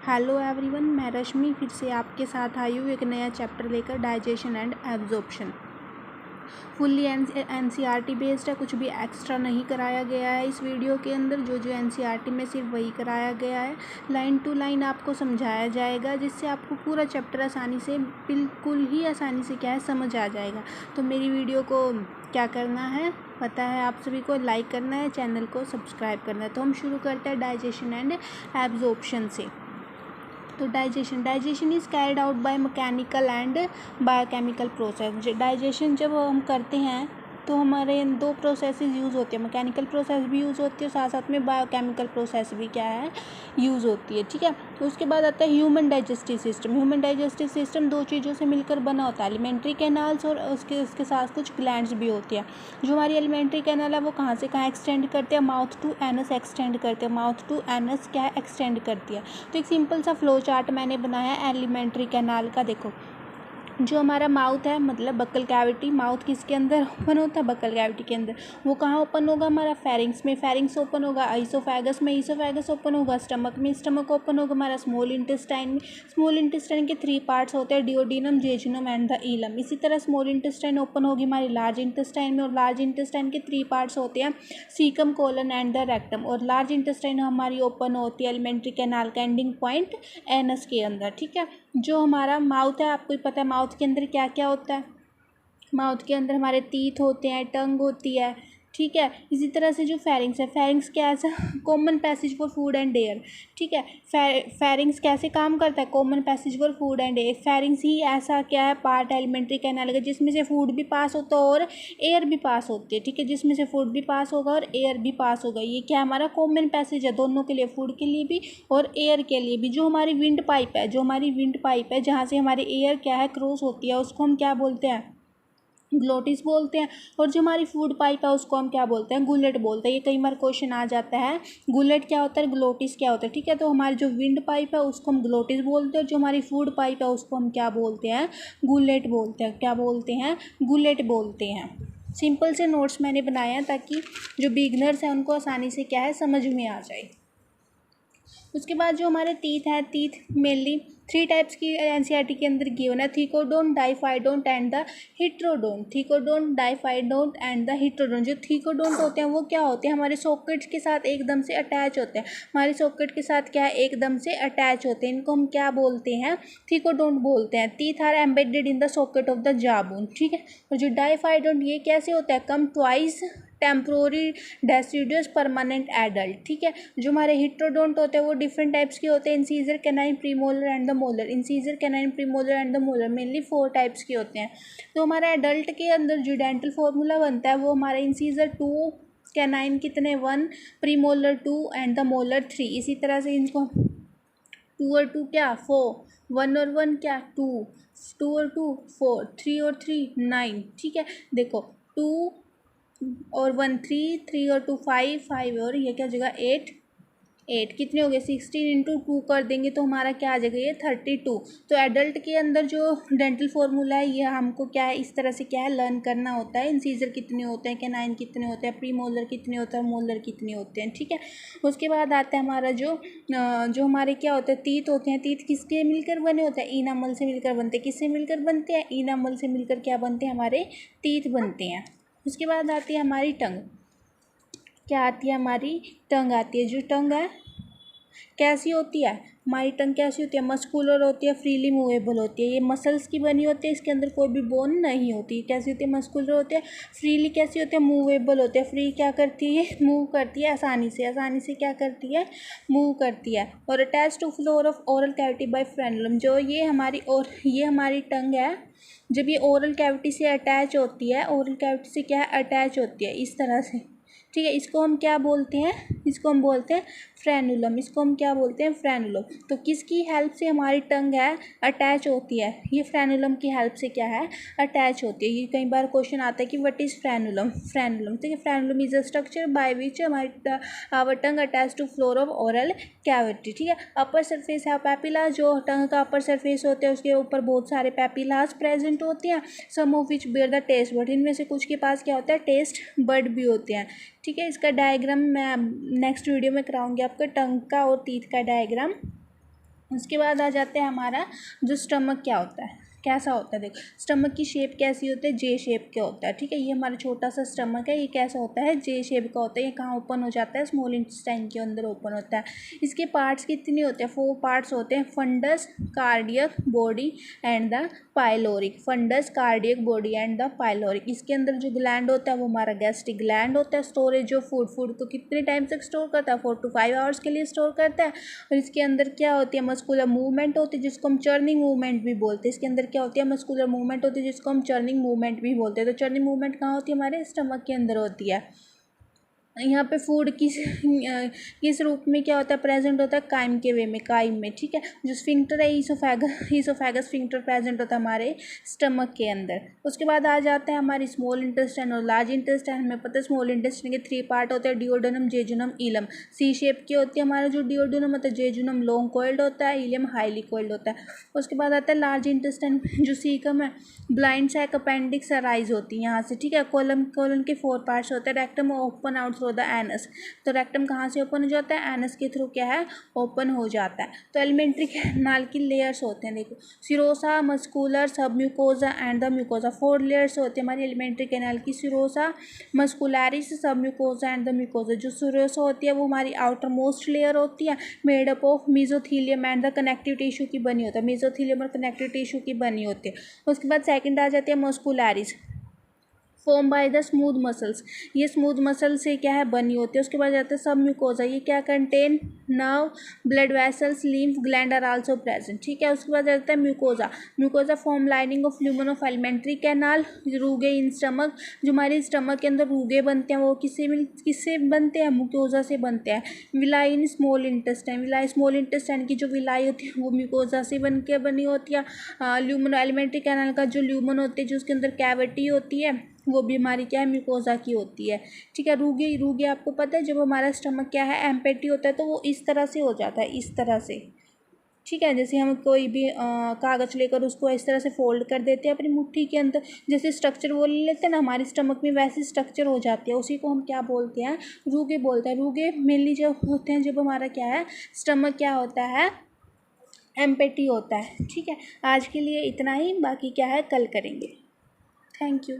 Hello everyone, मैं रश्मि फिर से आपके साथ आई हूँ एक नया चैप्टर लेकर, digestion and absorption. Fully NCERT based है, कुछ भी एक्स्ट्रा नहीं कराया गया है इस वीडियो के अंदर। जो एनसीईआरटी में सिर्फ वही कराया गया है, लाइन टू लाइन आपको समझाया जाएगा, जिससे आपको पूरा चैप्टर आसानी से, बिल्कुल ही आसानी से क्या है समझ आ जाएगा। तो मेरी वीडियो को क्या करना है पता है आप सभी को, लाइक करना है, चैनल को सब्सक्राइब करना है। तो हम शुरू करते हैं डाइजेशन एंड एब्जॉर्प्शन से। तो digestion is carried out by mechanical and biochemical process. Digestion जब हम करते हैं तो हमारे दो प्रोसेसेस यूज़ होती है, मैकेनिकल प्रोसेस भी यूज़ होती है, साथ साथ में बायोकेमिकल प्रोसेस भी क्या है यूज़ होती है। ठीक है, तो उसके बाद आता है human digestive system. Human digestive system दो चीज़ों से मिलकर बना होता है, एलिमेंट्री कैनाल्स और उसके साथ कुछ ग्लैंड्स भी होती है। जो हमारी एलिमेंट्री कैनाल है वो कहाँ से कहाँ एक्सटेंड करते हैं, माउथ टू एनस एक्सटेंड करते हैं, माउथ टू एनस क्या है एक्सटेंड करती है। तो एक सिंपल सा फ्लो चार्ट मैंने बनाया है एलिमेंट्री कैनाल का। देखो, जो हमारा माउथ है मतलब बक्कल कैविटी, माउथ किसके अंदर ओपन होता है, बक्कल कैविटी के अंदर। वो कहाँ ओपन होगा, हमारा फेरिंग्स में, फेरिंग्स ओपन होगा, ईसोफेगस में, ईसोफेगस ओपन होगा, स्टमक में, स्टमक ओपन होगा, हमारा स्मॉल इंटेस्टाइन में। स्मॉल इंटेस्टाइन के 3 पार्ट्स होते हैं, duodenum, jejunum and the Eelam. इसी तरह स्मॉल इंटेस्टाइन ओपन होगी हमारी लार्ज इंटेस्टाइन में, और लार्ज इंटेस्टाइन के 3 पार्ट्स होते हैं, caecum, colon and the rectum. और लार्ज इंटेस्टाइन हमारी ओपन होती है एलिमेंट्री कैनाल का एंडिंग पॉइंट एनस के अंदर। ठीक है, जो हमारा माउथ है आपको ही पता है माउथ के अंदर क्या क्या होता है। माउथ के अंदर हमारे टीथ होते हैं, टंग होती है। ठीक है, इसी तरह से जो फेरिंग्स है, फेरिंग्स क्या है, common passage for food and air. ठीक है, फेरिंग्स कैसे काम करता है, common passage for food and air. Pharynx ही ऐसा क्या है पार्ट एलिमेंट्री कैनाल का जिसमें से फूड भी पास होता है और एयर भी पास होती है। ठीक है, जिसमें से फूड भी पास होगा और एयर भी पास होगा। ये क्या हमारा कॉमन पैसेज है दोनों के लिए, फूड के लिए भी और एयर के लिए भी। जो हमारी विंड पाइप है, जो हमारी विंड पाइप है जहाँ से हमारी एयर क्या है क्रॉस होती है, उसको हम क्या बोलते हैं, ग्लोटिस बोलते हैं। और जो हमारी फूड पाइप है उसको हम क्या बोलते हैं, गुलेट बोलते हैं। ये कई बार क्वेश्चन आ जाता है, गुलेट क्या होता है, ग्लोटिस क्या होता है। ठीक है, तो हमारी जो विंड पाइप है उसको हम ग्लोटिस बोलते हैं, और जो हमारी फूड पाइप है उसको हम क्या बोलते हैं, गुलेट बोलते हैं। क्या बोलते हैं, गुलेट बोलते हैं। सिंपल से नोट्स मैंने बनाए हैं ताकि जो बिगनर्स हैं उनको आसानी से क्या है समझ में आ जाए। उसके बाद जो हमारे टीथ हैं, टीथ मेनली 3 टाइप्स की एनसीईआरटी के अंदर गिवन है, thecodont, diphyodont and the heterodont. Thecodont, diphyodont and the heterodont. जो थीकोडोंट होते हैं वो क्या होते हैं, हमारे सॉकेट्स के साथ एकदम से अटैच होते हैं। हमारे सॉकेट के साथ क्या है एकदम से अटैच होते हैं, इनको हम क्या बोलते हैं, थीकोडोंट बोलते हैं। Teeth are embedded in the socket of the jawbone. ठीक है, और जो डाइफाइडोंट ये कैसे होता है, come twice temporary deciduous permanent adult. ठीक है, जो हमारे हिट्रोडोंट होते हैं वो डिफरेंट टाइप्स के होते हैं, incisor, canine, premolar and the molar. Incisor, canine, premolar and the molar mainly 4 types के होते हैं। तो हमारे एडल्ट के अंदर जो डेंटल फॉर्मूला बनता है वो हमारा इंसीजर 2, कैनाइन कितने 1, प्रीमोलर 2 एंड द मोलर 3। इसी तरह से इनको 2 और 2 क्या 4, 1 और 1 क्या 2, 2 और 2 4, 3 और 3 9। ठीक है, देखो 2 और 1 3, 3 और 2 5, 5 और ये क्या जगह 8, 8 कितने हो गए 16 इंटू 2 कर देंगे तो हमारा क्या आ जाएगा ये 32। तो एडल्ट के अंदर जो डेंटल फॉर्मूला है ये हमको क्या है इस तरह से क्या है लर्न करना होता है। इंसीजर कितने होते हैं, कैनाइन कितने होते हैं, प्री मोलर कितने होते हैं, मोलर कितने होते हैं। ठीक है, उसके बाद आता है हमारा जो हमारे क्या होता है टीथ होते हैं। टीथ किसके मिलकर बने होते हैं, इनामल से मिलकर बनते हैं। किससे मिलकर बनते हैं, इनामल से मिलकर क्या बनते हैं, हमारे टीथ बनते हैं। उसके बाद आती है हमारी टंग। क्या आती है, हमारी टंग आती है। जो टंग है कैसी होती है, हमारी टंग कैसी होती है, मस्कुलर होती है, फ्रीली मूवेबल होती है। ये मसल्स की बनी होती है, इसके अंदर कोई भी बोन नहीं होती। कैसी होती है, मस्कुलर होती है, फ्रीली कैसी होती है, मूवेबल होती है। फ्री क्या करती है, मूव करती है आसानी से, आसानी से क्या करती है, मूव करती है। और attach to floor of oral cavity by frenulum. जो ये हमारी टंग है, जब ये ओरल कैविटी से अटैच होती है, ओरल कैविटी से क्या है अटैच होती है इस तरह से। ठीक है, इसको हम क्या बोलते हैं, इसको हम बोलते हैं फ्रेनुलम। इसको हम क्या बोलते हैं, फ्रेनुलम। तो किसकी हेल्प से हमारी टंग है अटैच होती है, ये फ्रेनुलम की हेल्प से क्या है अटैच होती है। ये कई बार क्वेश्चन आता है कि व्हाट इज फ्रेनुलम। फ्रेनुलम, ठीक है, frenulum is a structure by which हमारी our tongue attach to floor of oral cavity. ठीक है, अपर सरफेस है पैपिला, जो टंग का अपर सरफेस होता है उसके ऊपर बहुत सारे पैपिलास प्रेजेंट होते हैं। Some of which bear the taste bud, इनमें से कुछ के पास क्या होता है टेस्ट बर्ड भी होते हैं। ठीक है, इसका डायग्राम मैं नेक्स्ट वीडियो में कराऊंगी आपको, टंग का और टीथ का डायग्राम। उसके बाद आ जाते हैं हमारा जो स्टमक क्या होता है, कैसा होता है। देखो स्टमक की शेप कैसी होती है, जे शेप का होता है। ठीक है, ये हमारा छोटा सा स्टमक है, ये कैसा होता है, जे शेप का होता है। ये कहाँ ओपन हो जाता है, स्मॉल इंटेस्टाइन के अंदर ओपन होता है। इसके पार्ट्स कितने होते हैं, 4 पार्ट्स होते हैं, fundus, cardiac, body and the pyloric. Fundus, cardiac, body and the pyloric. इसके अंदर जो ग्लैंड होता है वो हमारा गैस्ट्रिक ग्लैंड होता है। स्टोरेज ऑफ फूड, फूड को कितने टाइम तक स्टोर करता है, 4 to 5 आवर्स के लिए स्टोर करता है। और इसके अंदर क्या होती है, मस्कुलर मूवमेंट होती है जिसको हम चर्निंग मूवमेंट भी बोलते हैं। इसके अंदर क्या होती है, मस्कुलर मूवमेंट होती है जिसको हम चर्निंग मूवमेंट भी बोलते हैं। तो चर्निंग मूवमेंट कहाँ होती है, हमारे स्टमक के अंदर होती है। यहाँ पे फूड किस रूप में क्या होता है, प्रेजेंट होता है, काइम के वे में, काइम में। ठीक है, जो स्फिंक्टर है, ईसोफेगस स्फिंक्टर प्रेजेंट होता है हमारे स्टमक के अंदर। उसके बाद आ जाता है हमारी स्मॉल इंटेस्टाइन और लार्ज इंटेस्टाइन। हमें पता है स्मॉल इंटेस्टाइन के 3 पार्ट होते हैं, डिओडेनम, जेजुनम, इलम। सी शेप की होती है हमारा जो डिओडेनम होता है, जेजुनम लॉन्ग कोइल्ड होता है, इलम हाईली कोइल्ड होता है। उसके बाद आता है लार्ज इंटेस्टाइन, जो सीकम है, ब्लाइंड सैक, अपेंडिक्स, राइज होती है यहाँ से। ठीक है, कोलन के 4 पार्ट्स होते हैं, rectum open out through the anus. तो रेक्टम कहाँ से ओपन हो जाता है, एनस के थ्रू क्या है, ओपन हो जाता है। तो एलिमेंट्री कैनाल की लेयर्स होते हैं, देखो serosa, muscular, submucosa and the mucosa. 4 layers होते हैं हमारी एलिमेंट्री कैनाल की, serosa, muscularis, submucosa and the mucosa. जो सिरोसा होती है वो हमारी आउटर मोस्ट लेयर होती है, made up of mesothelium and the connective tissue की बनी होता है, मेसोथीलियम और कनेक्टिव टिश्यू की बनी होती है। उसके बाद सेकंड आ जाती है muscularis, form by the smooth muscles. ये स्मूथ मसल से क्या है, बनी होती है। उसके बाद जाता है सब म्यूकोजा, ये क्या contain nerve, blood vessels, lymph gland are also present. ठीक है, उसके बाद जाता है mucosa. Mucosa form lining of lumen of alimentary canal, rugae in stomach. जो हमारे स्टमक के अंदर रूगे बनते हैं वो किससे बनते हैं, म्यूकोजा से बनते हैं। Villi in small intestine, villi small intestine की जो विलाई होती है वो म्यूकोजा से बनी होती है। ल्यूमन एलिमेंट्री कैनाल का जो ल्यूमन होते हैं, जो उसके अंदर कैविटी होती है, वो भी हमारी क्या है, म्यूकोजा की होती है। ठीक है, रूगे आपको पता है जब हमारा स्टमक क्या है, एम्पेटी होता है तो वो इस तरह से हो जाता है, इस तरह से। ठीक है, जैसे हम कोई भी कागज़ लेकर उसको इस तरह से फोल्ड कर देते हैं अपनी मुट्ठी के अंदर, जैसे स्ट्रक्चर वो ले लेते हैं ना हमारे स्टमक में, वैसे स्ट्रक्चर हो जाती है। उसी को हम क्या बोलते हैं, रूगे बोलते हैं। रूगे मेनली जब होते हैं जब हमारा क्या है, स्टमक क्या होता है, एम्पेटी होता है। ठीक है, आज के लिए इतना ही, बाकी क्या है कल करेंगे। Thank you.